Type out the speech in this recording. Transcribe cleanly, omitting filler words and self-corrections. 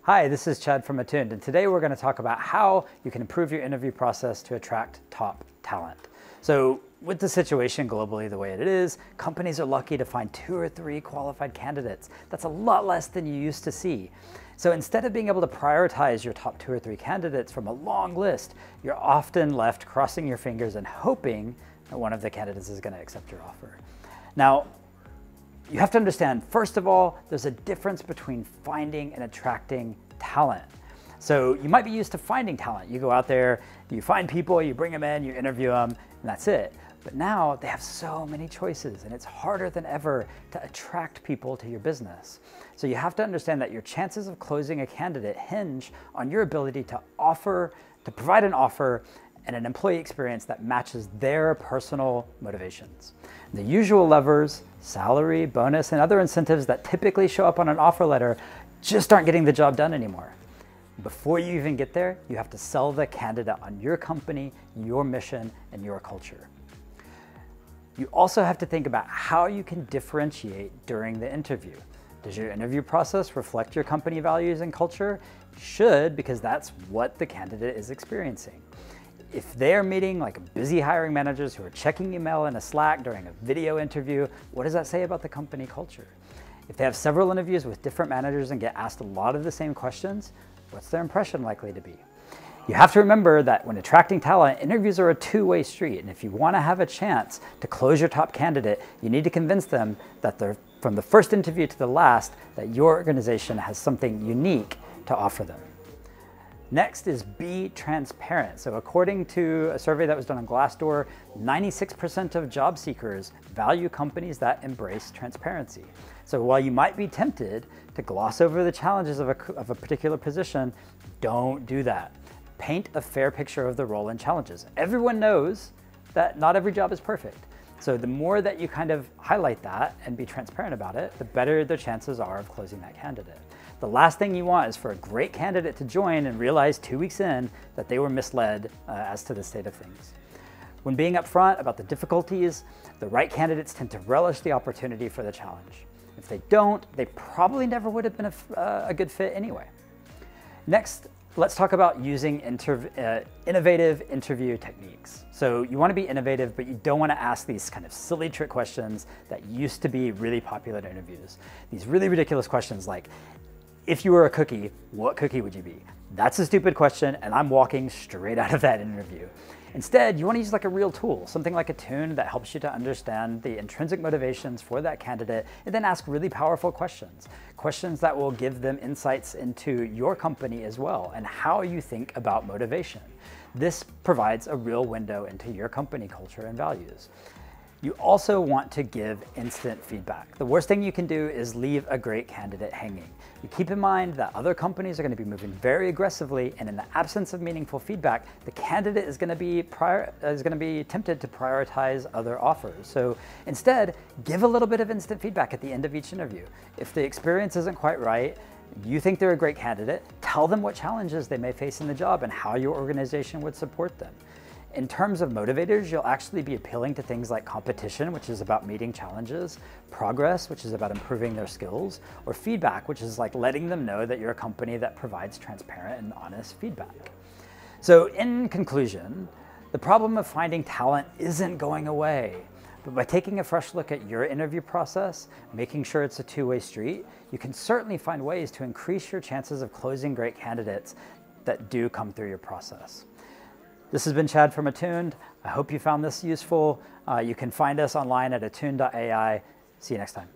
Hi, this is Chad from Attuned, and today we're going to talk about how you can improve your interview process to attract top talent. So with the situation globally the way it is, companies are lucky to find 2 or 3 qualified candidates. That's a lot less than you used to see. So instead of being able to prioritize your top 2 or 3 candidates from a long list, you're often left crossing your fingers and hoping that one of the candidates is going to accept your offer. Now, you have to understand, first of all, there's a difference between finding and attracting talent. So you might be used to finding talent. You go out there, you find people, you bring them in, you interview them, and that's it. But now they have so many choices, and it's harder than ever to attract people to your business. So you have to understand that your chances of closing a candidate hinge on your ability to provide an offer and an employee experience that matches their personal motivations. The usual levers, salary, bonus, and other incentives that typically show up on an offer letter just aren't getting the job done anymore. Before you even get there, you have to sell the candidate on your company, your mission, and your culture. You also have to think about how you can differentiate during the interview. Does your interview process reflect your company values and culture? It should, because that's what the candidate is experiencing. If they're meeting like busy hiring managers who are checking email in a Slack during a video interview, what does that say about the company culture? If they have several interviews with different managers and get asked a lot of the same questions, what's their impression likely to be? You have to remember that when attracting talent, interviews are a two-way street. And if you want to have a chance to close your top candidate, you need to convince them that from the first interview to the last, that your organization has something unique to offer them. Next is be transparent. So according to a survey that was done on Glassdoor, 96% of job seekers value companies that embrace transparency. So while you might be tempted to gloss over the challenges of a particular position, don't do that. Paint a fair picture of the role and challenges. Everyone knows that not every job is perfect. So the more that you kind of highlight that and be transparent about it, the better the chances are of closing that candidate. The last thing you want is for a great candidate to join and realize 2 weeks in that they were misled as to the state of things. When being upfront about the difficulties, the right candidates tend to relish the opportunity for the challenge. If they don't, they probably never would have been a good fit anyway. Next, let's talk about using innovative interview techniques. So you want to be innovative, but you don't want to ask these kind of silly trick questions that used to be really popular in interviews. These really ridiculous questions like, if you were a cookie, what cookie would you be? That's a stupid question, and I'm walking straight out of that interview. Instead, you want to use like a real tool, something like Attuned that helps you to understand the intrinsic motivations for that candidate, and then ask really powerful questions. Questions that will give them insights into your company as well, and how you think about motivation. This provides a real window into your company culture and values. You also want to give instant feedback. The worst thing you can do is leave a great candidate hanging. You keep in mind that other companies are going to be moving very aggressively, and in the absence of meaningful feedback, the candidate is going to be tempted to prioritize other offers. So instead, give a little bit of instant feedback at the end of each interview. If the experience isn't quite right, you think they're a great candidate, tell them what challenges they may face in the job and how your organization would support them. In terms of motivators, you'll actually be appealing to things like competition, which is about meeting challenges, progress, which is about improving their skills, or feedback, which is like letting them know that you're a company that provides transparent and honest feedback. So in conclusion, the problem of finding talent isn't going away. But by taking a fresh look at your interview process, making sure it's a two-way street, you can certainly find ways to increase your chances of closing great candidates that do come through your process. This has been Chad from Attuned. I hope you found this useful. You can find us online at attuned.ai. See you next time.